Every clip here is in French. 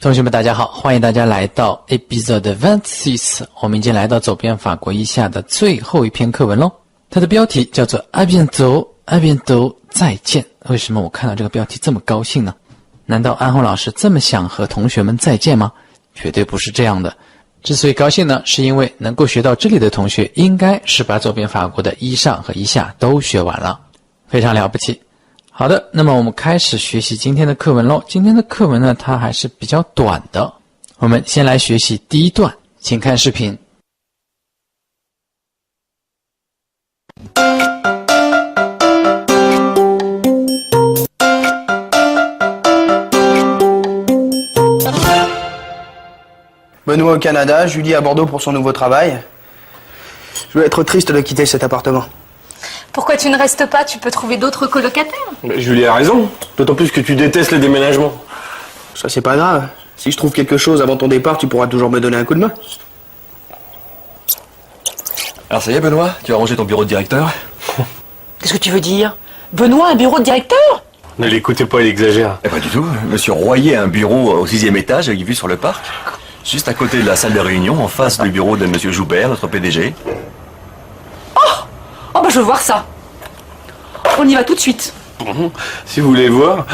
同学们大家好，欢迎大家来到 episode 26，我们已经来到走遍法国一下的最后一篇课文咯。它的标题叫做 À bientôt À bientôt 再见。为什么我看到这个标题这么高兴呢？难道安红老师这么想和同学们再见吗？绝对不是这样的。之所以高兴呢，是因为能够学到这里的同学应该是把走遍法国的一上和一下都学完了，非常了不起。好的，那么我们开始学习今天的课文咯。今天的课文呢，它还是比较短的。我们先来学习第一段，请看视频。Benoît au Canada, Julie à Bordeaux pour son nouveau travail. Je vais être triste de quitter cet appartement. Pourquoi tu ne restes pas? Tu peux trouver d'autres colocataires. Mais Julie a raison, d'autant plus que tu détestes les déménagements. Ça, c'est pas grave. Si je trouve quelque chose avant ton départ, tu pourras toujours me donner un coup de main. Alors ça y est Benoît, tu as rangé ton bureau de directeur? Qu'est-ce que tu veux dire? Benoît a un bureau de directeur? Ne l'écoutez pas, il exagère. Eh pas du tout, Monsieur Royer a un bureau au 6e étage avec vue sur le parc, juste à côté de la salle de réunion, en face du bureau de Monsieur Joubert, notre PDG. Oh bah je veux voir ça. On y va tout de suite. Bon, si vous voulez voir...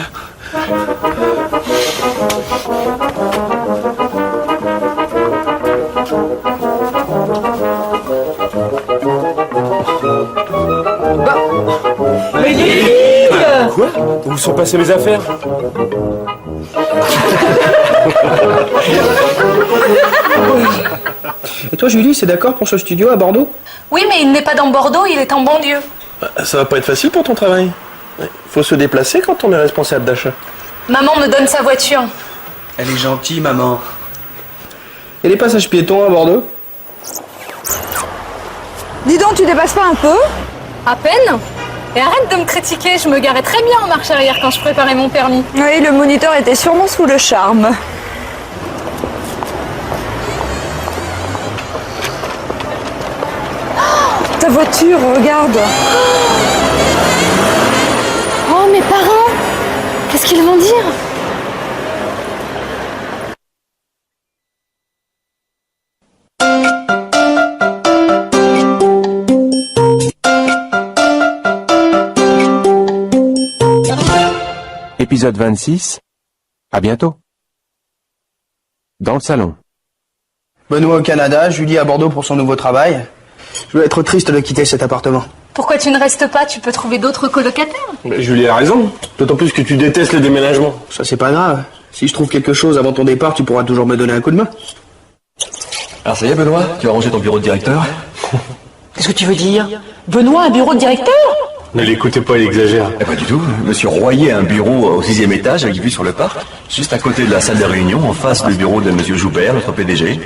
Mais Lille! Quoi? Où sont passées mes affaires? Et toi, Julie, c'est d'accord pour ce studio à Bordeaux? Oui, mais il n'est pas dans Bordeaux, il est en banlieue. Ça va pas être facile pour ton travail. Faut se déplacer quand on est responsable d'achat. Maman me donne sa voiture. Elle est gentille, maman. Et les passages piétons à Bordeaux? Dis donc, tu dépasses pas un peu? À peine. Et arrête de me critiquer, je me garais très bien en marche arrière quand je préparais mon permis. Oui, le moniteur était sûrement sous le charme. Ta voiture, regarde. Oh, mes parents! Qu'est-ce qu'ils vont dire? Épisode 26. À bientôt. Dans le salon. Benoît au Canada, Julie à Bordeaux pour son nouveau travail. Je vais être triste de quitter cet appartement. Pourquoi tu ne restes pas? Tu peux trouver d'autres colocataires. Mais Julie a raison, d'autant plus que tu détestes les déménagements. Ça, c'est pas grave. Si je trouve quelque chose avant ton départ, tu pourras toujours me donner un coup de main. Alors ça y est Benoît, tu as rangé ton bureau de directeur? Qu'est-ce que tu veux dire? Benoît a un bureau de directeur? Ne l'écoutez pas, il exagère. Eh pas du tout, Monsieur Royer a un bureau au 6e étage avec vue sur le parc, juste à côté de la salle de réunion, en face du bureau de Monsieur Joubert, notre PDG.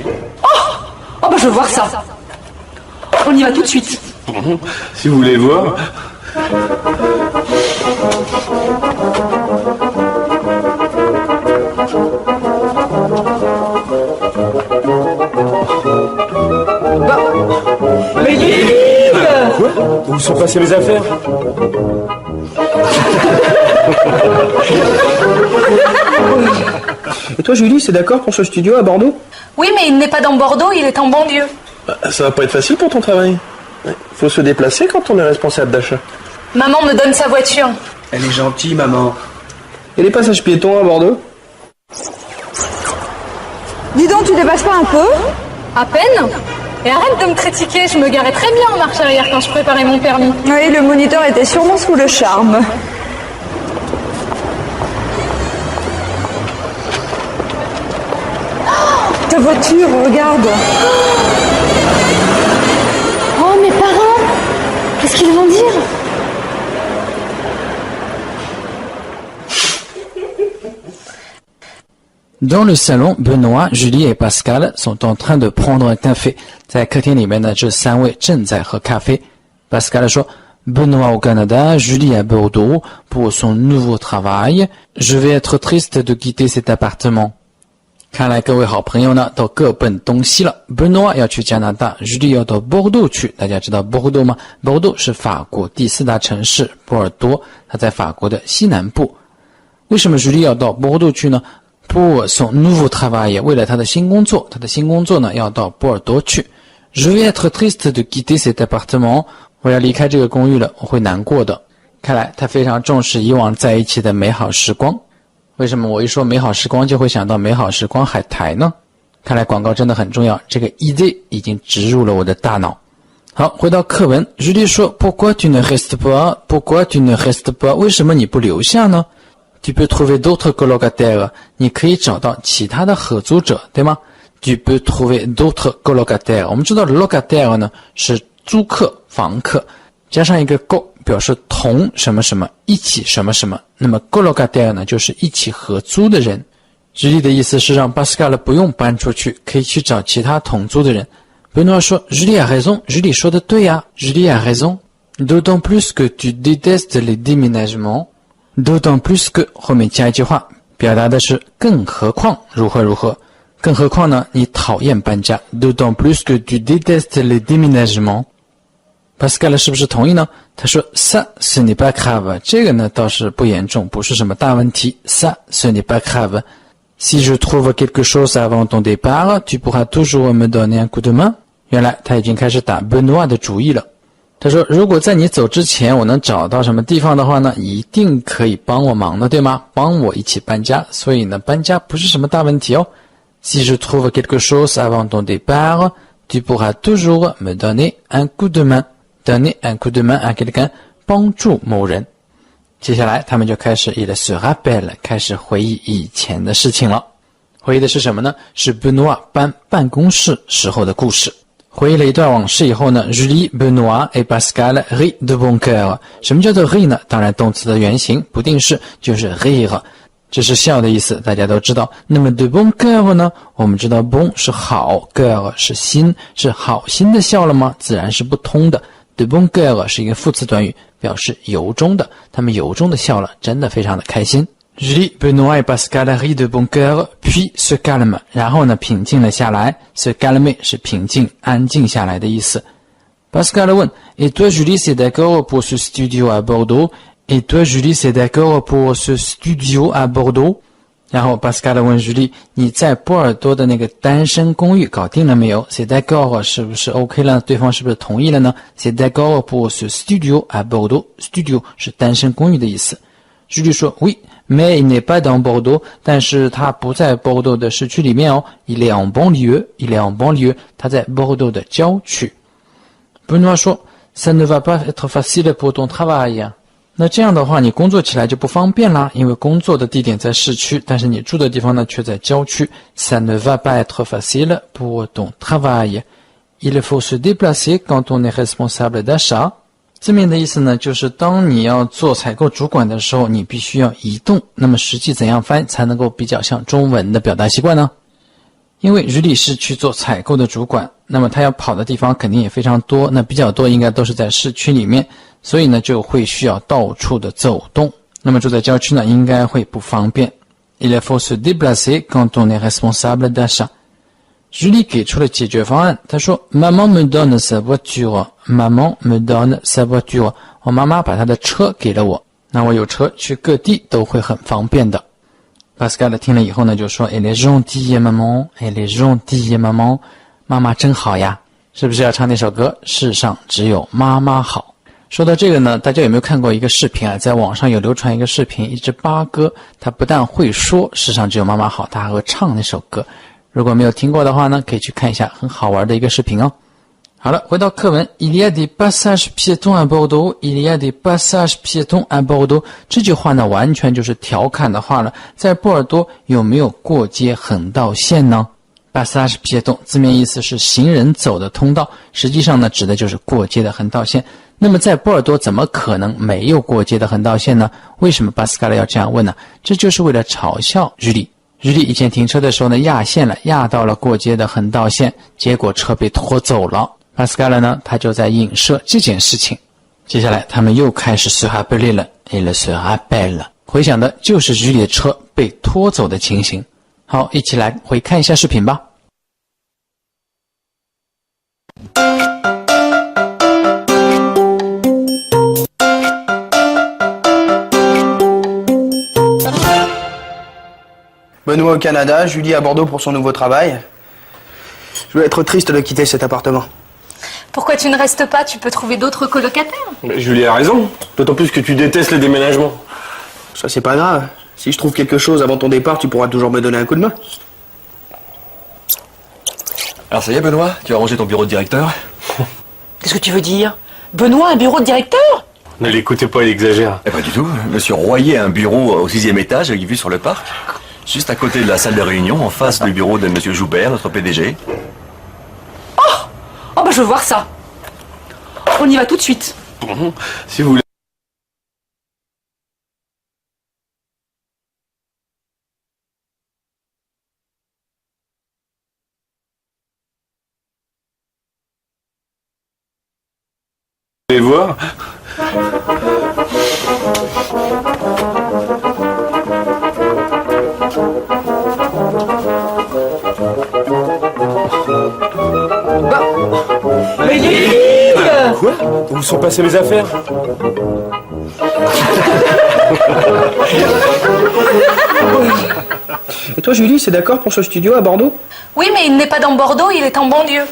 Oh bah je veux voir ça. On y va tout de suite. Bon, si vous voulez voir... Mais Lille! Quoi? Où sont passées mes affaires? Et toi, Julie, c'est d'accord pour ce studio à Bordeaux? Oui, mais il n'est pas dans Bordeaux, il est en banlieue. Ça va pas être facile pour ton travail. Faut se déplacer quand on est responsable d'achat. Maman me donne sa voiture. Elle est gentille, maman. Et les passages piétons à Bordeaux? Dis donc, tu dépasses pas un peu? À peine. Et arrête de me critiquer, je me garais très bien en marche arrière quand je préparais mon permis. Oui, le moniteur était sûrement sous le charme. Ta voiture, regarde. Oh, mes parents! Qu'est-ce qu'ils vont dire? Dans le salon, Benoît, Julie et Pascal sont en train de prendre un café. 在客厅里面呢，这三位正在喝咖啡。Pascal 说 Benoît au Canada, Julie à Bordeaux pour son nouveau travail. Je vais être triste de quitter cet appartement. 看来各位好朋友呢都各奔东西了。Benoît 要去加拿大 ，Julie 要到波尔多去。大家知道波尔多吗？波尔多是法国第4大城市，波尔多它在法国的西南部。为什么 Julie 要到波尔多去呢？ pour son nouveau travail， 为了他的新工作，他的新工作呢要到波尔多去。Je vais être triste de quitter cet appartement， 我要离开这个公寓了，我会难过的。看来他非常重视以往在一起的美好时光。为什么我一说美好时光就会想到美好时光海苔呢？看来广告真的很重要，这个 idée 已经植入了我的大脑。好，回到课文， Julie 说 Pourquoi tu ne restes pas? Pourquoi tu ne restes pas? 为什么你不留下呢？ Tu peux trouver d'autres colocataires， 你可以找到其他的合租者，对吗？ Tu peux trouver d'autres colocataires， 我们知道 locataire 呢是租客、房客，加上一个 co 表示同什么什么，一起什么什么，那么 colocataire 呢就是一起合租的人。Julie 的意思是让 Pascal 不用搬出去，可以去找其他同租的人。Benoît 说 Julie a raison， Julie 说的对呀， Julie a raison， d'autant plus que tu détestes les déménagements， d'autant plus que 后面加一句话，表达的是更何况如何如何，更何况呢你讨厌搬家， d'autant plus que tu détestes les déménagements。 Pascal 是不是同意呢？他说 ça ce n'est pas grave， 这个呢倒是不严重，不是什么大问题， ça ce n'est pas grave。Si je trouve quelque chose avant ton départ, tu pourras toujours me donner un coup de main. 原来他已经开始打 Benoît 的主意了。他说如果在你走之前我能找到什么地方的话呢，一定可以帮我忙的，对吗？帮我一起搬家，所以呢搬家不是什么大问题哦。Si je trouve quelque chose avant ton départ, tu pourras toujours me donner un coup de main. Donner un coup de main à quelqu'un, 帮助某人。接下来他们就开始 il se rappelle， 开始回忆以前的事情了。回忆的是什么呢？是 Benoît 搬办公室时候的故事。回忆了一段往事以后呢， Julie, Benoît et Pascal rient de bon cœur。 什么叫做 rire 呢？当然动词的原形不定式就是 rire， 这是笑的意思，大家都知道。那么 de bon cœur 呢？我们知道 bon 是好， cœur 是心，是好心的笑了吗？自然是不通的。de bon cœur 是一个副词短语，表示由衷的，他们由衷的笑了，真的非常的开心。Julie, Benoît et Pascal rient de bon cœur, puis se calme， 然后呢平静了下来。se calmer 是平静、安静下来的意思。Pascal 问 Et toi Julie, c'est d'accord pour ce studio à Bordeaux? Et toi Julie, c'est d'accord pour ce studio à Bordeaux? 然后 Pascal 问 Julie， 你在波尔多的那个单身公寓搞定了没有？ C'est d'accord 是不是 OK 了？对方是不是同意了呢？ C'est d'accord pour ce studio à Bordeaux。 Studio 是单身公寓的意思。 Julie 说 Oui, mais il n'est pas dans Bordeaux， 但是他不在 Bordeaux 的市区里面哦。 Il est en banlieue， il est en banlieue， 他在 Bordeaux 的郊区。 Benoît 说 Ça ne va pas être facile pour ton travail。那这样的话你工作起来就不方便啦，因为工作的地点在市区，但是你住的地方呢却在郊区。 Ça ne va pas être facile pour ton travail. Il faut se déplacer quand on est responsable d'achat. 字面的意思呢就是当你要做采购主管的时候你必须要移动，那么实际怎样翻才能够比较像中文的表达习惯呢？因为Julie是去做采购的主管，那么他要跑的地方肯定也非常多，那比较多应该都是在市区里面，所以呢就会需要到处的走动，那么住在郊区呢应该会不方便。 Il faut se déplacer quand on est responsable d'achat。 Julie 给出了解决方案，她说 Maman me donne sa voiture， Maman me donne sa voiture， 我妈妈把她的车给了我，那我有车去各地都会很方便的。 Pascal 听了以后呢就说 Elle est gentille maman, Elle est gentille maman， 妈妈真好呀，是不是要唱那首歌世上只有妈妈好？说到这个呢，大家有没有看过一个视频啊？在网上有流传一个视频，一只八哥，它不但会说世上只有妈妈好，它还会唱那首歌。如果没有听过的话呢，可以去看一下，很好玩的一个视频哦。好了，回到课文 Il y a des passages piétons à Bordeaux, Il y a des passages piétons à Bordeaux。 这句话呢完全就是调侃的话了，在波尔多有没有过街横道线呢？ Passage piéton 字面意思是行人走的通道，实际上呢指的就是过街的横道线。那么在波尔多怎么可能没有过街的横道线呢？为什么巴斯卡勒要这样问呢？这就是为了嘲笑Julie。Julie以前停车的时候呢压线了，压到了过街的横道线，结果车被拖走了。巴斯卡勒呢他就在影射这件事情。接下来他们又开始 se rappeler 了 Il se rappelle， 回想的就是 Julie 的车被拖走的情形。好，一起来回看一下视频吧。Benoît au Canada, Julie à Bordeaux pour son nouveau travail. Je vais être triste de quitter cet appartement. Pourquoi tu ne restes pas? Tu peux trouver d'autres colocataires. Mais Julie a raison. D'autant plus que tu détestes les déménagements. Ça, c'est pas grave. Si je trouve quelque chose avant ton départ, tu pourras toujours me donner un coup de main. Alors ça y est, Benoît, tu as rangé ton bureau de directeur? Qu'est-ce que tu veux dire? Benoît, un bureau de directeur? Ne l'écoutez pas, il exagère. Eh pas du tout. Monsieur Royer a un bureau au 6e étage avec vue sur le parc. Juste à côté de la salle de réunion, en face du bureau de monsieur Joubert, notre PDG. Oh bah je veux voir ça. On y va tout de suite. Si vous voulez. Voir. Quoi? Où sont passées mes affaires? Et toi, Julie, c'est d'accord pour ce studio à Bordeaux? Oui, mais il n'est pas dans Bordeaux, il est en banlieue.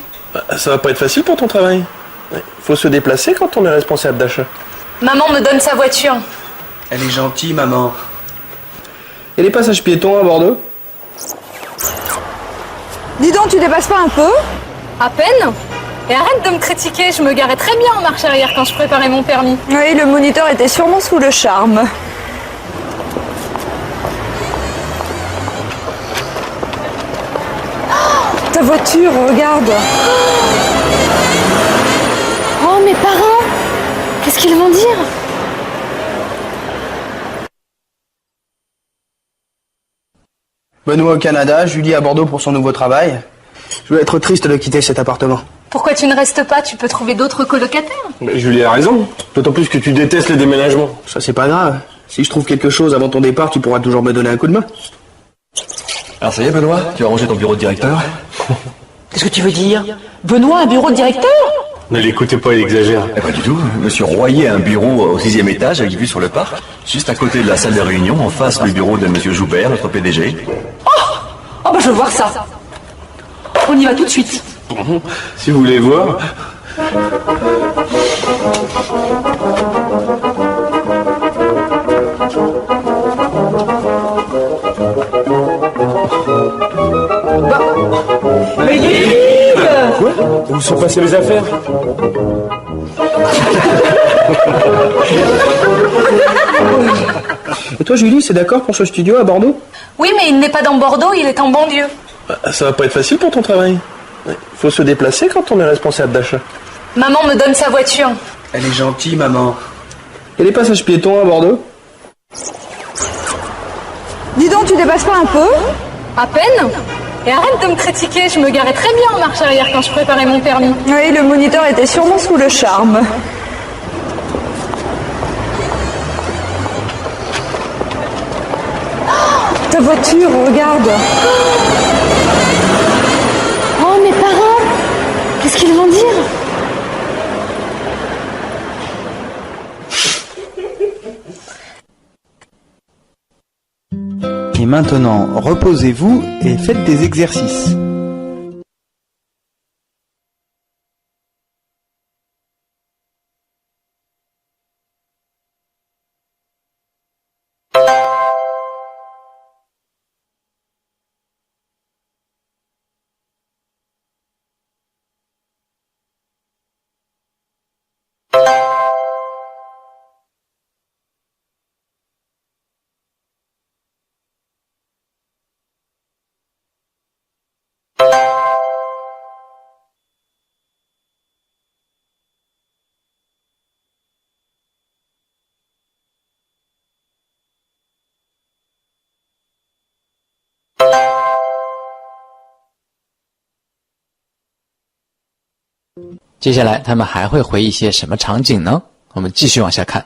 Ça va pas être facile pour ton travail. Faut se déplacer quand on est responsable d'achat. Maman me donne sa voiture. Elle est gentille, maman. Et les passages piétons à Bordeaux? Dis donc, tu dépasses pas un peu? À peine. Et arrête de me critiquer, je me garais très bien en marche arrière quand je préparais mon permis. Oui, le moniteur était sûrement sous le charme. Ta voiture, regarde. Oh, mes parents! Qu'est-ce qu'ils vont dire? Benoît au Canada, Julie à Bordeaux pour son nouveau travail. Je vais être triste de quitter cet appartement. Pourquoi tu ne restes pas? Tu peux trouver d'autres colocataires. Mais Julie a raison. D'autant plus que tu détestes les déménagements. Ça, c'est pas grave. Si je trouve quelque chose avant ton départ, tu pourras toujours me donner un coup de main. Alors ça y est, Benoît, tu as rangé ton bureau de directeur? Qu'est-ce que tu veux dire? Benoît, un bureau de directeur? Ne l'écoutez pas, il exagère. Eh pas du tout. Monsieur Royer a un bureau au 6e étage avec vue sur le parc. Juste à côté de la salle de réunion, en face du bureau de monsieur Joubert, notre PDG. Oh bah je veux voir ça. On y va tout de suite. Si vous voulez voir. Quoi? Où sont passées mes affaires? Et toi, Julie, c'est d'accord pour ce studio à Bordeaux? Oui, mais il n'est pas dans Bordeaux, il est en banlieue. Ça va pas être facile pour ton travail. Faut se déplacer quand on est responsable d'achat. Maman me donne sa voiture. Elle est gentille, maman. Et les passages piétons à Bordeaux? Dis donc, tu dépasses pas un peu? À peine. Et arrête de me critiquer, je me garais très bien en marche arrière quand je préparais mon permis. Oui, le moniteur était sûrement sous le charme. Ta voiture, regarde. Oh, mes parents! Qu'est-ce qu'ils vont dire? Et maintenant, reposez-vous et faites des exercices.接下来他们还会回忆一些什么场景呢？我们继续往下看。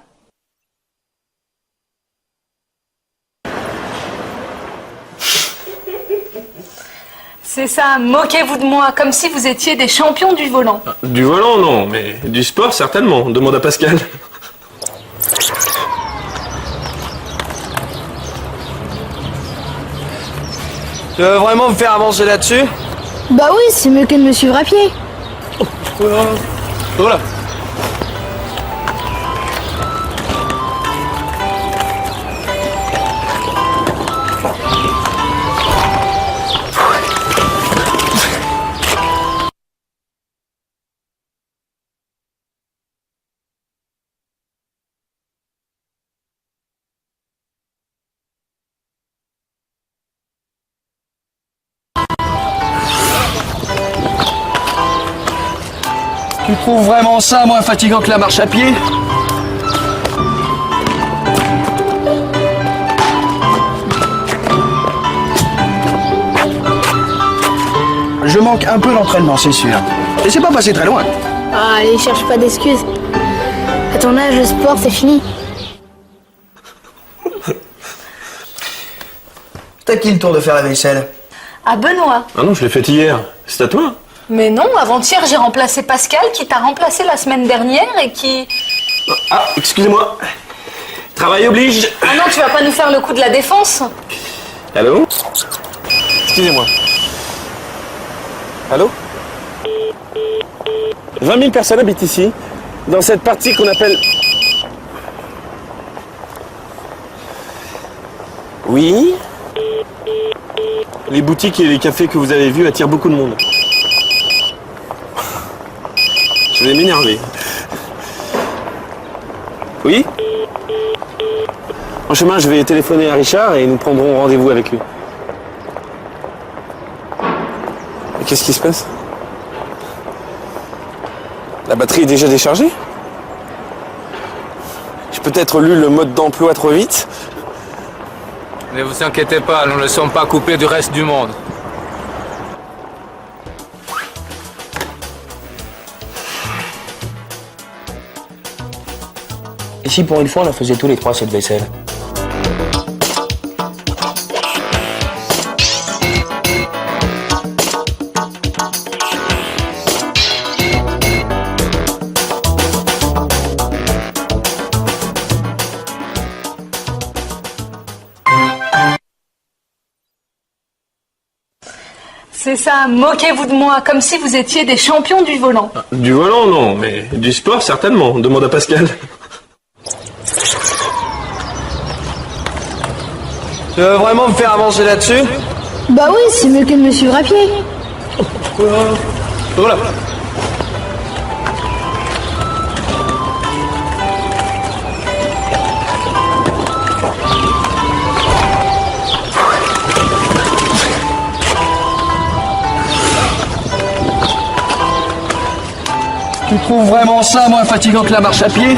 C'est ça, moquez-vous de moi, comme si vous étiez des champions du volant. Du volant, non, mais du sport, certainement. Demande à Pascal. Tu veux vraiment me faire avancer là-dessus? Bah oui, c'est mieux que de me suivre à pied. Voilà. Tu trouves vraiment ça moins fatigant que la marche à pied? Je manque un peu d'entraînement, c'est sûr. Et c'est pas passé très loin. Ah, allez, cherche pas d'excuses. À ton âge, le sport, c'est fini. C'est à qui le tour de faire la vaisselle? À Benoît. Ah non, je l'ai fait hier. C'est à toi? Mais non, avant-hier, j'ai remplacé Pascal, qui t'a remplacé la semaine dernière et qui... Ah, excusez-moi. Travail oblige. Ah non, tu vas pas nous faire le coup de la défense? Allô? Excusez-moi. Allô? 20 000 personnes habitent ici, dans cette partie qu'on appelle... Oui? Les boutiques et les cafés que vous avez vus attirent beaucoup de monde. Je vais m'énerver. Oui? En chemin, je vais téléphoner à Richard et nous prendrons rendez-vous avec lui. Mais qu'est-ce qui se passe? La batterie est déjà déchargée? J'ai peut-être lu le mode d'emploi trop vite. Ne vous inquiétez pas, nous ne sommes pas coupés du reste du monde. Et si pour une fois on la faisait tous les trois cette vaisselle? C'est ça, moquez-vous de moi, comme si vous étiez des champions du volant. Du volant, non, mais du sport, certainement. Demande à Pascal. Tu veux vraiment me faire avancer là-dessus? Bah oui, c'est mieux que de me suivre à pied. Voilà. Tu trouves vraiment ça moins fatigant que la marche à pied?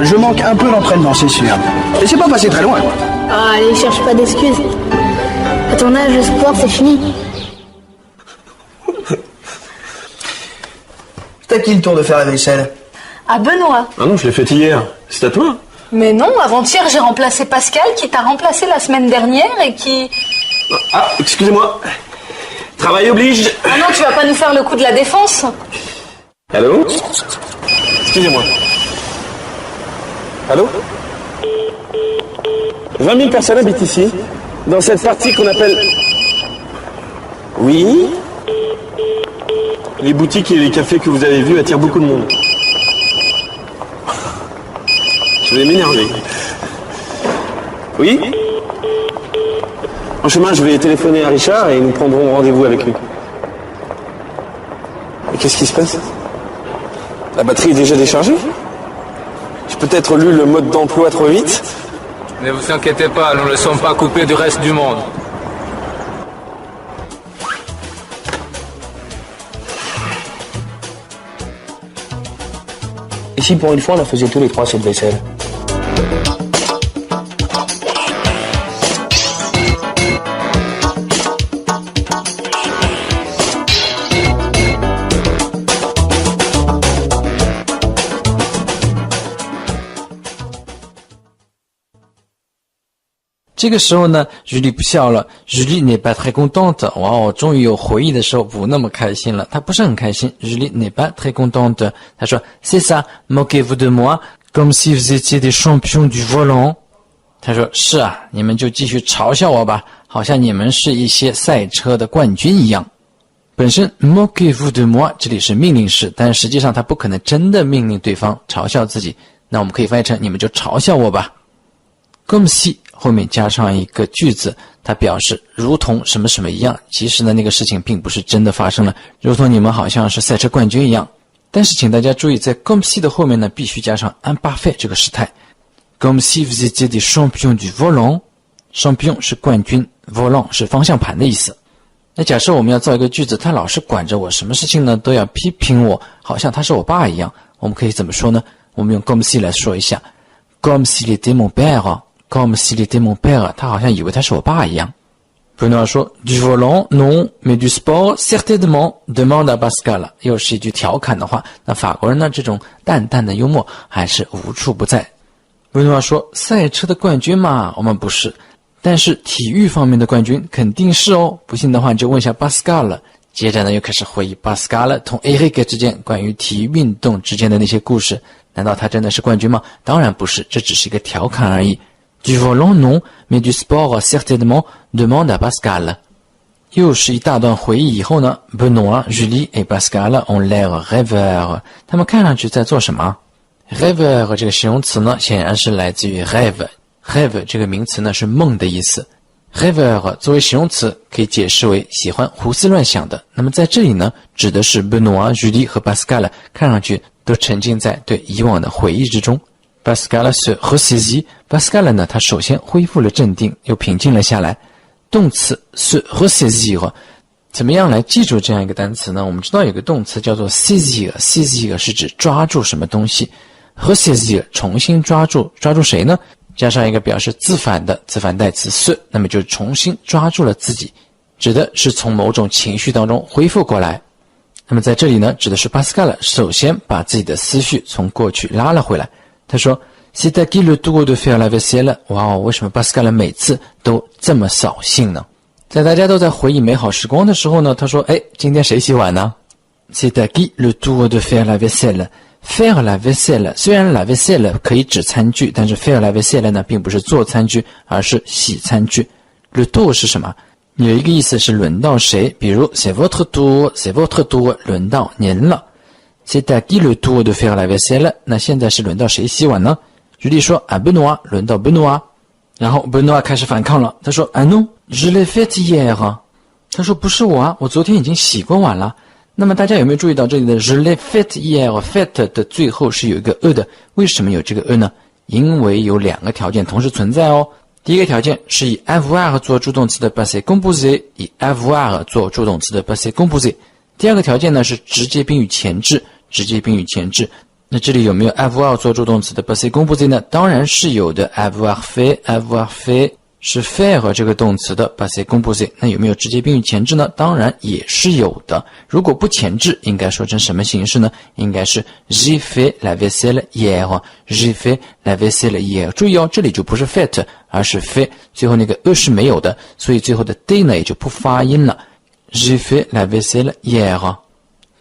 Je manque un peu d'entraînement, c'est sûr. Et c'est pas passé très loin. Ah, allez, cherche pas d'excuses. À ton âge, le sport, c'est fini. C'est à qui le tour de faire la vaisselle? À Benoît. Ah non, je l'ai fait hier. C'est à toi? Mais non, avant-hier, j'ai remplacé Pascal, qui t'a remplacé la semaine dernière et qui... Ah, excusez-moi. Travail oblige. Ah non, tu vas pas nous faire le coup de la défense? Allô? Excusez-moi. Allô? 20 000 personnes habitent ici, dans cette partie qu'on appelle... Oui? Les boutiques et les cafés que vous avez vus attirent beaucoup de monde. Je vais m'énerver. Oui? En chemin, je vais téléphoner à Richard et nous prendrons rendez-vous avec lui. Mais qu'est-ce qui se passe? La batterie est déjà déchargée? J'ai peut-être lu le mode d'emploi trop vite. Ne vous inquiétez pas, nous ne sommes pas coupés du reste du monde. Et si pour une fois on la faisait tous les trois cette vaisselle? 这个时候呢，Julie不笑了。Julie n'est pas très contente。哇哦，终于有回忆的时候，不那么开心了。她不是很开心。Julie n'est pas très contente。她说 C'est ça, moquez-vous de moi, comme si vous étiez des champions du volant。她说是啊，你们就继续嘲笑我吧，好像你们是一些赛车的冠军一样。本身 moquez-vous de moi 这里是命令式，但实际上他不可能真的命令对方嘲笑自己。那我们可以翻译成你们就嘲笑我吧。comme si 后面加上一个句子，它表示如同什么什么一样，其实呢那个事情并不是真的发生了，如同你们好像是赛车冠军一样。但是请大家注意，在 comme si 的后面呢必须加上 imparfait 这个时态。comme si vous étiez des champions du volant。 champion 是冠军， volant 是方向盘的意思。那假设我们要造一个句子，他老是管着我，什么事情呢都要批评我，好像他是我爸一样，我们可以怎么说呢？我们用 comme si 来说一下。comme s'il était mon père。 comme s'il était mon père， 他好像以为他是我爸一样。Benoît 说 du volant non mais du sport certainement demande à Pascal。 又是一句调侃的话，那法国人呢这种淡淡的幽默还是无处不在。Benoît 说赛车的冠军嘛我们不是，但是体育方面的冠军肯定是哦，不信的话你就问一下 Pascal 了。接着呢又开始回忆 Pascal 同 Eric 之间关于体育运动之间的那些故事。难道他真的是冠军吗？当然不是，这只是一个调侃而已。Du volant non, mais du sport certainement demande à Pascal。 又是一大段回忆以后呢 Benoît, Julie et Pascal ont l'air rêveurs。 他们看上去在做什么？ rêveur 这个形容词呢显然是来自于 rêve。 rêve 这个名词呢是梦的意思。 rêveur 作为形容词可以解释为喜欢胡思乱想的。那么在这里呢指的是 Benoît, Julie 和 Pascal 看上去都沉浸在对以往的回忆之中。Pascal se ressaisit。 Pascal 呢他首先恢复了镇定，又平静了下来。动词 se ressaisir， 怎么样来记住这样一个单词呢？我们知道有个动词叫做 saisir， saisir 是指抓住什么东西， ressaisir 重新抓住，抓住谁呢？加上一个表示自反的自反代词 se， 那么就重新抓住了自己，指的是从某种情绪当中恢复过来。那么在这里呢指的是 Pascal 首先把自己的思绪从过去拉了回来。他说 C'est à qui le tour de faire la vaisselle。 哇哦，为什么 Pascal 每次都这么扫兴呢？在大家都在回忆美好时光的时候呢，他说今天谁洗碗呢？ C'est à qui le tour de faire la vaisselle。 faire la vaisselle， 虽然 la vaisselle 可以指餐具，但是 faire la vaisselle 呢并不是做餐具，而是洗餐具。 le tour 是什么？有一个意思是轮到谁，比如 c'est votre tour， c'est votre tour， 轮到您了。 C'est à qui le tour de faire la vaisselle。 那现在是轮到谁洗碗呢？ Julie 说 à Benoît， 轮到 Benoît。 然后 Benoît 开始反抗了，他说 ah non je l'ai fait hier。 他说不是我啊，我昨天已经洗过碗了。那么大家有没有注意到这里的 je l'ai fait hier fait 的最后是有一个 e 的？为什么有这个 e 呢？因为有两个条件同时存在哦。第一个条件是以 avoir 做助动词的 passé composé， 以 avoir 做助动词的 passé composé。 第二个条件呢是直接宾语前置，直接宾语前置。那这里有没有 avoir 做助动词的 passé composé 呢？当然是有的。 avoir fait 是 faire 这个动词的 passé composé。 那有没有直接宾语前置呢？当然也是有的。如果不前置应该说成什么形式呢？应该是 j'ai fait la vaisselle hier， j'ai fait la vaisselle hier。 注意哦，这里就不是 fait 而是 fait， 最后那个 e 是没有的，所以最后的 d 呢也就不发音了。 j'ai fait la vaisselle hier。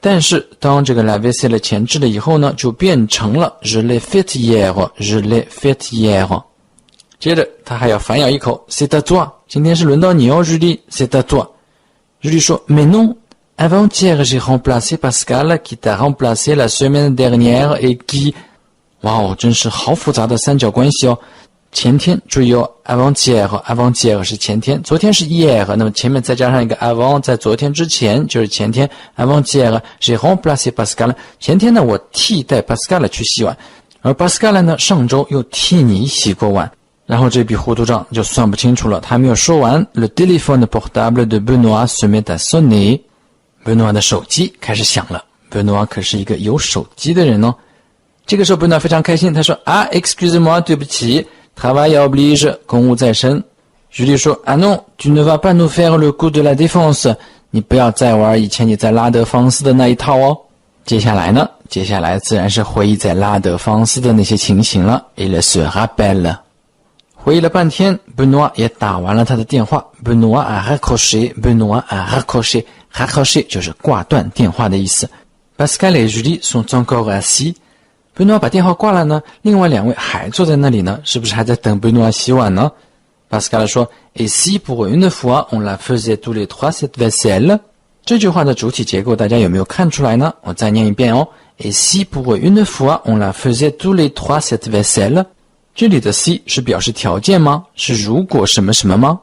但是当这个 la vaisselle 前置了以后呢，就变成了 je l'ai fait hier， je l'ai fait hier。 接着他还要反咬一口 c'est à toi， 今天是轮到你哦 Julie， c'est à toi。 Julie 说 mais non avant-hier j'ai remplacé Pascal qui t'a remplacé la semaine dernière et qui…… 哇哦，真是好复杂的三角关系哦。前天注意哦 avant-hier 是前天，昨天是 hier， 那么前面再加上一个 avant， 在昨天之前就是前天。 avant-hier j'ai remplacé Pascal， 前天呢我替代 Pascal 去洗碗，而 Pascal 呢上周又替你洗过碗。然后这笔糊涂账就算不清楚了，他还没有说完。 Le téléphone portable de Benoît se met à sonner。 Benoît 的手机开始响了。 Benoît 可是一个有手机的人哦。这个时候 Benoît 非常开心，他说啊 excuse-moi 对不起， travail oblige 公务在身。 Julie 说 ah non tu ne vas pas nous faire le coup de la défense， 你不要再玩以前你在拉德芳斯的那一套哦。接下来呢？接下来自然是回忆在拉德芳斯的那些情形了。Il se rappelle，回忆了半天 Benoît 也打完了他的电话 Benoît a raccroché Benoît a raccroché raccroché 就是挂断电话的意思。Pascal et Julie sont encore assis Benoît 把电话挂了呢，另外两位还坐在那里呢，是不是还在等 Benoît 洗碗呢？ Pascal 说 Et si pour une fois on la faisait tous les trois cette vaisselle 这句话的主体结构大家有没有看出来呢？我再念一遍哦。Et si pour une fois on la faisait tous les trois cette vaisselle 这里的 si 是表示条件吗？是如果什么什么吗？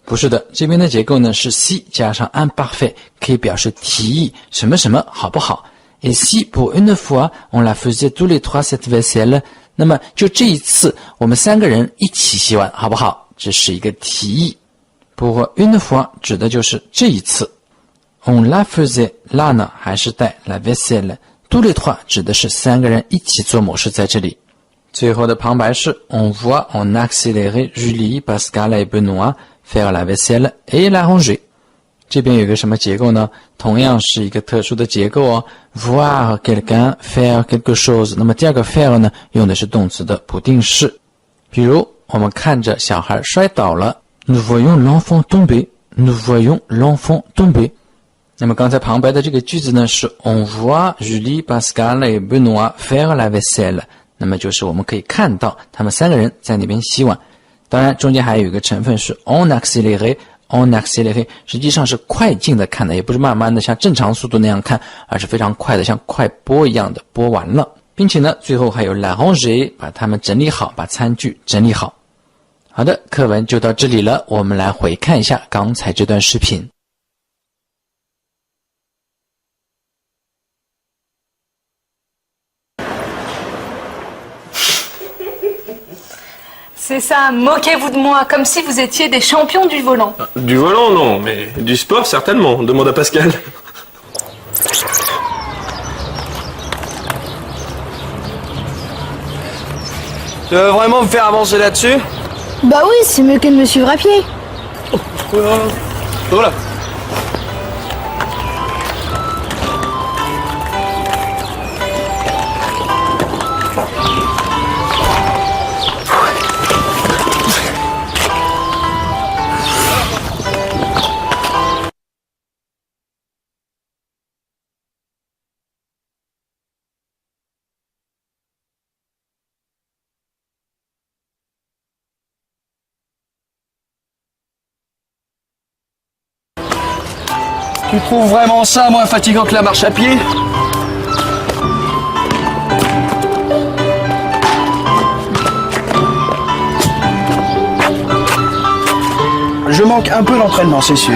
不是的，这边的结构呢是 si 加上 imparfait 可以表示提议什么什么好不好。Et si pour une fois on la faisait tous les trois cette vaisselle 那么就这一次我们三个人一起洗碗好不好？这是一个提议。Pour une fois 指的就是这一次。On la faisait 啦呢还是带 la vaisselle tous les trois 指的是三个人一起做某事在这里。最后的旁白是 On voit en accéléré Julie, Pascal et Benoît faire la vaisselle et la ranger 这边有一个什么结构呢？同样是一个特殊的结构哦。Voir quelqu'un faire quelque chose 那么第二个 faire 呢用的是动词的不定式。比如我们看着小孩摔倒了 Nous voyons l'enfant tomber Nous voyons l'enfant tomber 那么刚才旁白的这个句子呢是 On voit Julie, Pascal et Benoît faire la vaisselle 那么就是我们可以看到他们三个人在那边洗碗。当然中间还有一个成分是 en accéléré en accéléré 实际上是快进的看的，也不是慢慢的像正常速度那样看，而是非常快的像快播一样的播完了，并且呢最后还有 la ranger 把它们整理好，把餐具整理好。好的，课文就到这里了，我们来回看一下刚才这段视频。C'est ça, moquez-vous de moi, comme si vous étiez des champions du volant. Du volant, non, mais du sport, certainement. Demande à Pascal. Tu veux vraiment me faire avancer là-dessus? Bah oui, c'est mieux que de me suivre à pied. Voilà. Tu trouves vraiment ça moins fatigant que la marche à pied? Je manque un peu d'entraînement, c'est sûr.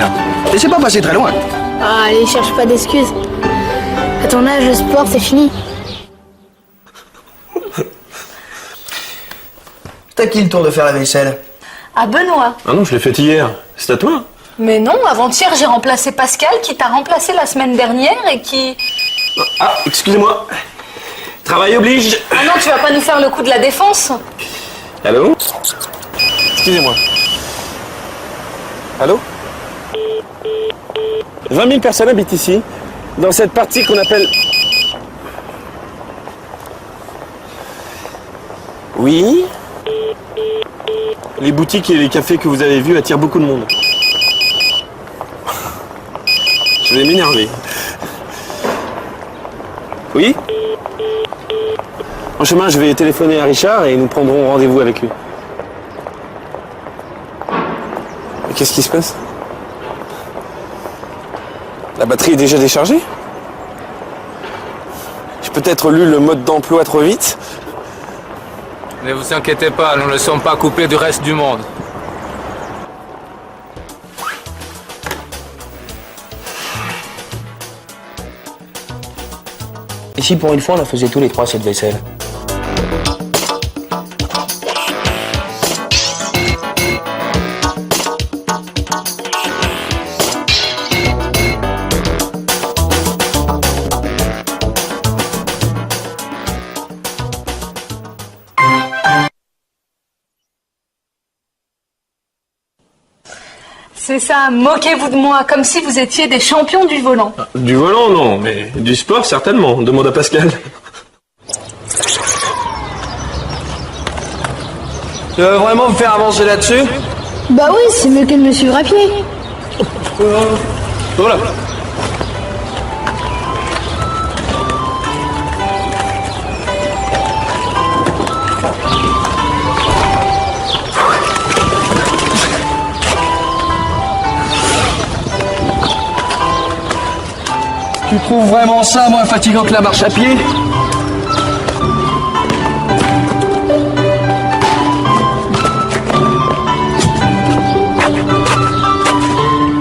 Et c'est pas passé très loin. Ah, allez, cherche pas d'excuses. À ton âge, le sport, c'est fini. C'est à qui le tour de faire la vaisselle? À Benoît. Ah non, je l'ai fait hier. C'est à toi? Mais non, avant-hier j'ai remplacé Pascal qui t'a remplacé la semaine dernière et qui... Ah, excusez-moi. Travail oblige. Ah non, tu vas pas nous faire le coup de la défense? Allô? Excusez-moi. Allô? 20 000 personnes habitent ici, dans cette partie qu'on appelle... Oui? Les boutiques et les cafés que vous avez vus attirent beaucoup de monde. Je vais m'énerver. Oui? En chemin, je vais téléphoner à Richard et nous prendrons rendez-vous avec lui. Mais qu'est-ce qui se passe? La batterie est déjà déchargée? J'ai peut-être lu le mode d'emploi trop vite? Ne vous inquiétez pas, nous ne sommes pas coupés du reste du monde. Et si pour une fois on la faisait tous les trois cette vaisselle? C'est ça, moquez-vous de moi, comme si vous étiez des champions du volant. Du volant, non, mais du sport, certainement. Demande à Pascal. Tu veux vraiment me faire avancer là-dessus? Bah oui, c'est mieux que de me suivre à pied. Voilà. Tu trouves vraiment ça moins fatigant que la marche à pied?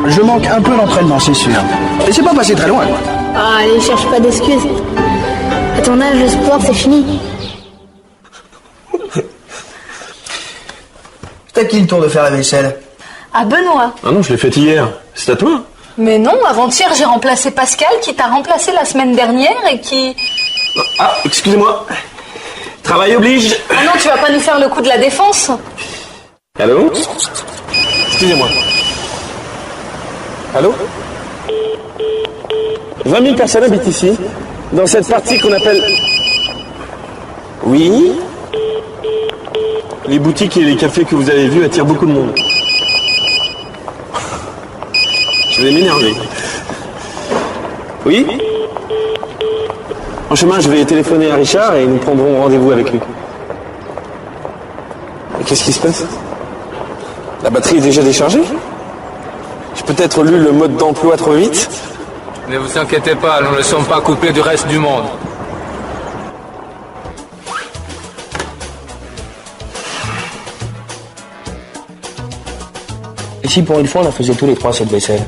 Je manque un peu d'entraînement, c'est sûr. Et c'est pas passé très loin, quoi. Ah, allez, cherche pas d'excuses. À ton âge, le sport, c'est fini. C'est à qui le tour de faire la vaisselle? À Benoît. Ah non, je l'ai faite hier. C'est à toi? Mais non, avant-hier, j'ai remplacé Pascal qui t'a remplacé la semaine dernière et qui... Ah, excusez-moi. Travail oblige. Ah non, tu vas pas nous faire le coup de la défense? Allô? Excusez-moi. Allô? 20 000 personnes habitent ici, dans cette partie qu'on appelle... Oui? Les boutiques et les cafés que vous avez vus attirent beaucoup de monde. Je vais m'énerver. Oui? En chemin, je vais téléphoner à Richard et nous prendrons rendez-vous avec lui. Et qu'est-ce qui se passe? La batterie est déjà déchargée? J'ai peut-être lu le mode d'emploi trop vite? Ne vous inquiétez pas, nous ne sommes pas coupés du reste du monde. Et si pour une fois on la faisait tous les trois cette vaisselle?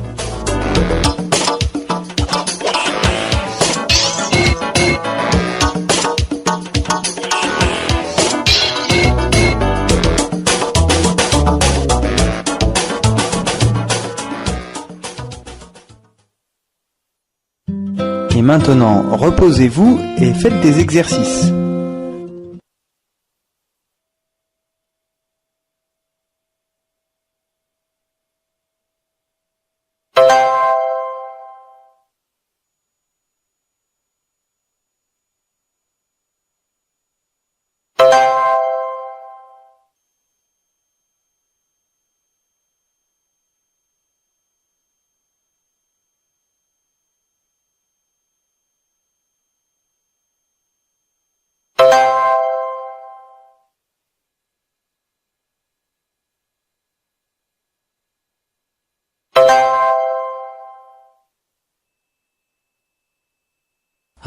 Et maintenant, reposez-vous et faites des exercices.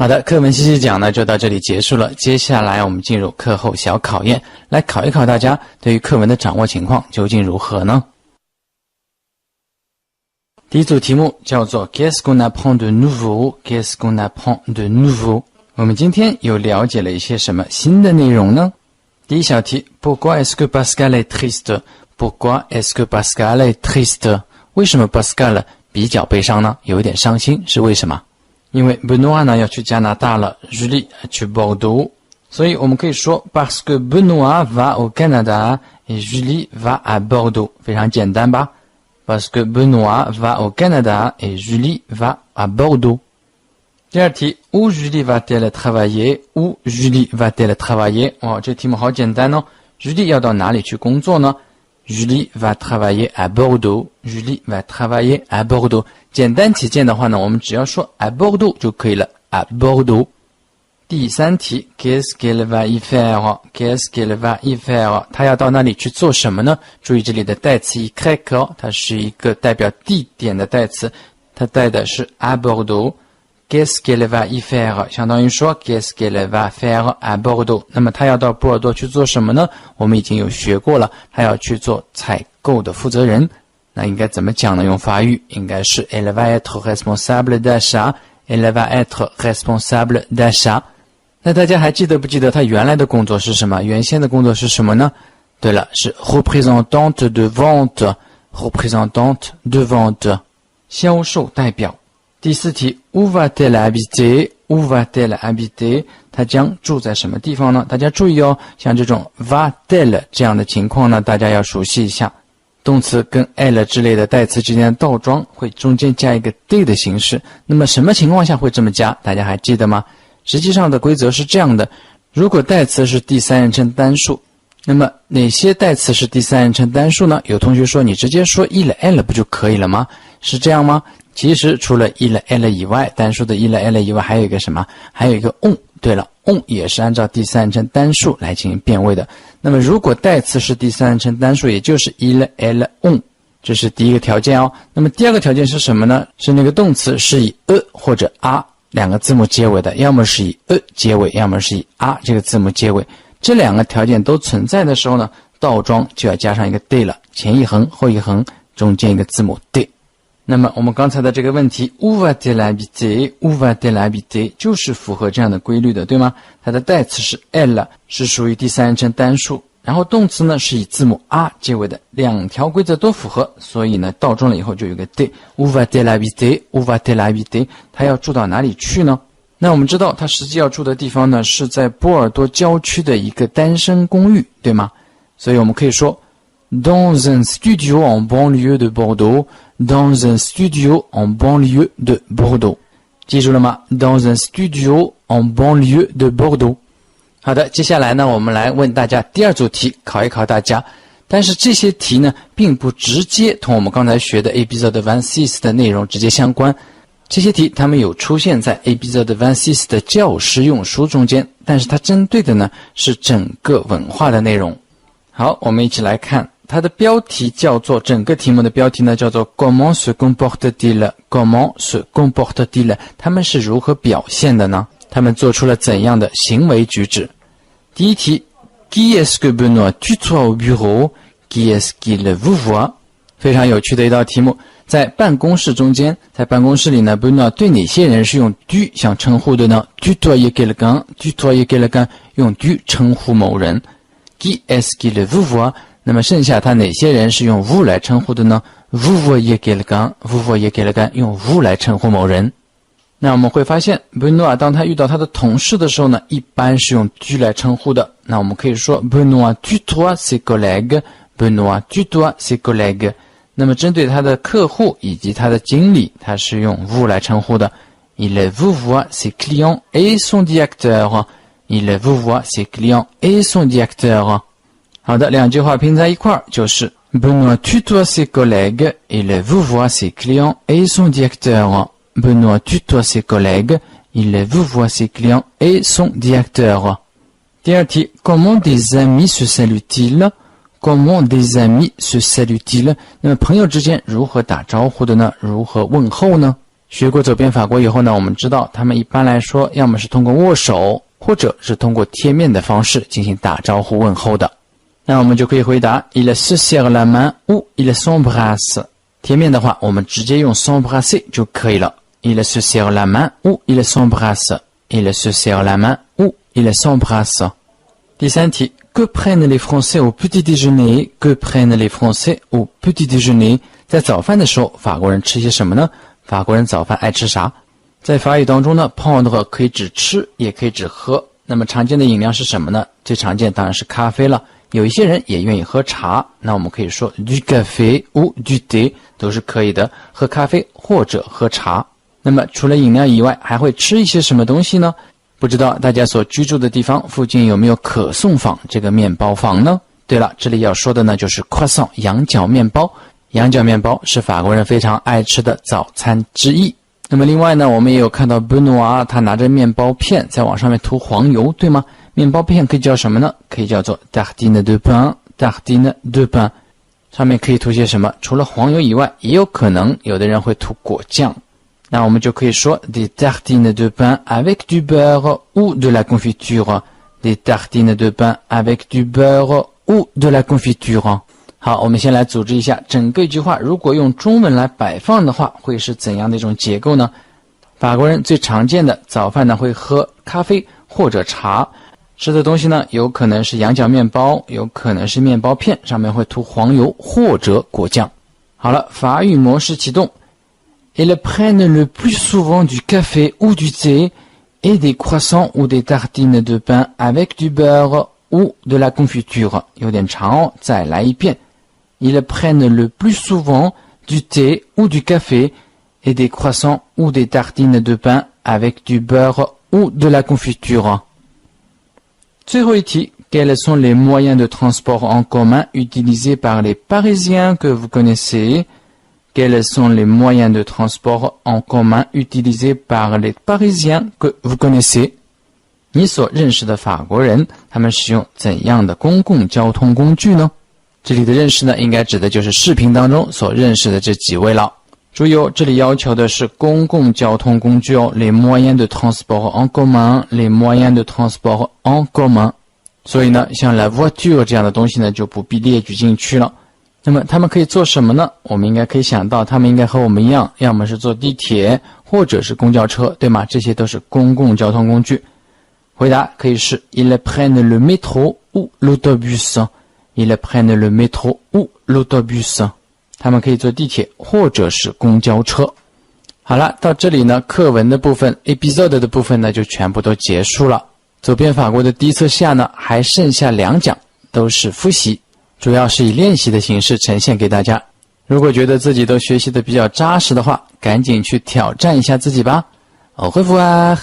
好的，课文细细讲呢就到这里结束了。接下来我们进入课后小考验，来考一考大家对于课文的掌握情况究竟如何呢？第一组题目叫做 Qu'est-ce qu'on apprend de nouveau? Qu'est-ce qu'on apprend de nouveau? 我们今天又了解了一些什么新的内容呢？第一小题 Pourquoi est-ce que Pascal est triste? Pourquoi est-ce que Pascal est triste? 为什么 Pascal 比较悲伤呢？有一点伤心，是为什么？因为 Benoît 呢要去加拿大了 Julie 去 Bordeaux， 所以我们可以说 Parce que Benoît va au Canada et Julie va à Bordeaux， 非常简单吧？ Parce que Benoît va au Canada et Julie va à Bordeaux。 第二题 Où Julie va-t-elle travailler? Où Julie va-t-elle travailler? 哦，这题目好简单哦。Julie 要到哪里去工作呢？ Julie va travailler à Bordeaux. Julie va travailler à Bordeaux. 简单起见的话呢，我们只要说 à Bordeaux 就可以了 à Bordeaux。 第三题 Qu'est-ce qu'elle va y faire? Qu'est-ce qu'elle va y faire? 她要到那里去做什么呢？注意这里的代词 y， 它是一个代表地点的代词，它带的是 à Bordeaux。Qu'est-ce qu'elle va y faire? 相当于说 Qu'est-ce qu'elle va faire à Bordeaux? 那么她要到波尔多去做什么呢？我们已经有学过了，她要去做采购的负责人。那应该怎么讲呢？用法语应该是 Elle va être responsable d'achat. Elle va être responsable d'achat. 那大家还记得不记得她原来的工作是什么？原先的工作是什么呢？对了，是 représentante de vente. Représentante de vente. 销售代表。第四题 Où va-t-elle habiter? Où va-t-elle habiter? 她将住在什么地方呢？大家注意哦，像这种 va-t-elle 这样的情况呢，大家要熟悉一下。动词跟 elle 之类的代词之间的倒装会中间加一个 de 的形式。那么什么情况下会这么加？大家还记得吗？实际上的规则是这样的，如果代词是第三人称单数，那么哪些代词是第三人称单数呢？有同学说你直接说 il elle 不就可以了吗？是这样吗？其实除了 il elle 以外，单数的 il elle 以外还有一个什么？还有一个 on。对了 on 也是按照第三人称单数来进行变位的。那么如果代词是第三人称单数，也就是 il elle on， 这是第一个条件哦。那么第二个条件是什么呢？是那个动词是以 或者 a 两个字母结尾的，要么是以 结尾，要么是以 a 这个字母结尾。这两个条件都存在的时候呢，倒装就要加上一个 de 了，前一横后一横，中间一个字母 de。那么我们刚才的这个问题 où va-t-elle habiter où va-t-elle habiter 就是符合这样的规律的，对吗？它的代词是 elle， 是属于第三人称单数，然后动词呢是以字母 a 结尾的，两条规则都符合，所以呢倒装了以后就有个 de。 où va-t-elle habiter où va-t-elle habiter 它要住到哪里去呢？那我们知道它实际要住的地方呢是在波尔多郊区的一个单身公寓，对吗？所以我们可以说Dans un studio en banlieue de Bordeaux, dans un studio en banlieue de Bordeaux. 记住了吗？ Dans un studio en banlieue de Bordeaux. 好的，接下来呢，我们来问大家第二组题，考一考大家。但是这些题呢，并不直接同我们刚才学的 épisode 26的内容直接相关。这些题它们有出现在 épisode 26的教师用书中间，但是它针对的呢是整个文化的内容。好，我们一起来看。它的标题叫做，整个题目的标题呢叫做 Comment se comporte-t-il Comment se comporte-t-il 他们是如何表现的呢？他们做出了怎样的行为举止？第一题 Qui est-ce que Benoît tutoie au bureau Qui est-ce qu'il vous voit 非常有趣的一道题目。在办公室中间，在办公室里呢 Benoît 对哪些人是用 du 相称呼的呢？ tutoyer quelqu'un tutoyer quelqu'un 用 du 称呼某人。 Qui est-ce qu'il vous voit那么剩下他哪些人是用 vous 来称呼的呢？ Vous voyez quelqu'un Vous voyez quelqu'un 用 vous 来称呼某人。那我们会发现 Benoît 当他遇到他的同事的时候呢，一般是用 tu 来称呼的。那我们可以说 Benoît tutoie ses collègues Benoît tutoie ses collègues 那么针对他的客户以及他的经理，他是用 vous 来称呼的。 Il vous voit ses clients et son directeur Il vous voit ses clients et son directeur好的，两句话拼在一块儿就是 Benoît tutoie ses collègues, il vous voit ses clients et son directeur. Benoît tutoie ses collègues, il vous voit ses clients et son directeur. 第二题 Comment des amis se saluent-ils? Comment des amis se saluent-ils? 那么朋友之间如何打招呼的呢？如何问候呢？学过走遍法国以后呢，我们知道他们一般来说要么是通过握手，或者是通过贴面的方式进行打招呼问候的。那我们就可以回答 Il se serre la main ou il s'embrasse 贴面的话我们直接用 s'embrasser 就可以了 Il se serre la main ou il s'embrasse Il se serre la main ou il s'embrasse 第三题 Que prennent les Français au petit déjeuner Que prennent les Français au petit déjeuner 在早饭的时候法国人吃些什么呢？法国人早饭爱吃啥？在法语当中呢 prendre 可以指吃也可以指喝，那么常见的饮料是什么呢？最常见当然是咖啡了，有一些人也愿意喝茶，那我们可以说 du café ou du thé 都是可以的，喝咖啡或者喝茶。那么除了饮料以外还会吃一些什么东西呢？不知道大家所居住的地方附近有没有可颂坊这个面包房呢？对了，这里要说的呢就是 croissant 羊角面包，羊角面包是法国人非常爱吃的早餐之一。那么另外呢，我们也有看到 Benoît 他拿着面包片在往上面涂黄油，对吗？面包片可以叫什么呢？可以叫做 tartine de pain tartine de pain 上面可以涂些什么？除了黄油以外，也有可能有的人会涂果酱，那我们就可以说 des tartines de pain avec du beurre ou de la confiture des tartines de pain avec du beurre ou de la confiture 好，我们先来组织一下整个一句话，如果用中文来摆放的话，会是怎样的一种结构呢？法国人最常见的早饭呢会喝咖啡或者茶，吃的东西呢有可能是羊角面包，有可能是面包片，上面会涂黄油或者果酱。好了，法语模式启动。Ils prennent le plus souvent du café ou du thé et des croissants ou des tartines de pain avec du beurre ou de la confiture 有点长哦，再来一遍。Ils prennent le plus souvent du thé ou du café et des croissants ou des tartines de pain avec du beurre ou de la confiture. 最后一题 Quels sont les moyens de transport en commun utilisés par les Parisiens que vous connaissez? Quels sont les moyens de transport en commun utilisés par les Parisiens que vous connaissez? 你所认识的法国人，他们使用怎样的公共交通工具呢？这里的认识呢，应该指的就是视频当中所认识的这几位了。注意哦，这里要求的是公共交通工具哦 les moyens de transport en commun, les moyens de transport en commun。所以呢，像 la voiture 这样的东西呢，就不必列举进去了。那么他们可以做什么呢？我们应该可以想到，他们应该和我们一样，要么是坐地铁，或者是公交车，对吗？这些都是公共交通工具。回答可以是 ils prennent le métro ou l'autobus. Ils prennent le métro ou l'autobus. 他们可以坐地铁或者是公交车。好了，到这里呢，课文的部分 episode 的部分呢就全部都结束了。走遍法国的第一册下呢，还剩下2讲，都是复习，主要是以练习的形式呈现给大家。如果觉得自己都学习的比较扎实的话，赶紧去挑战一下自己吧。Au revoir。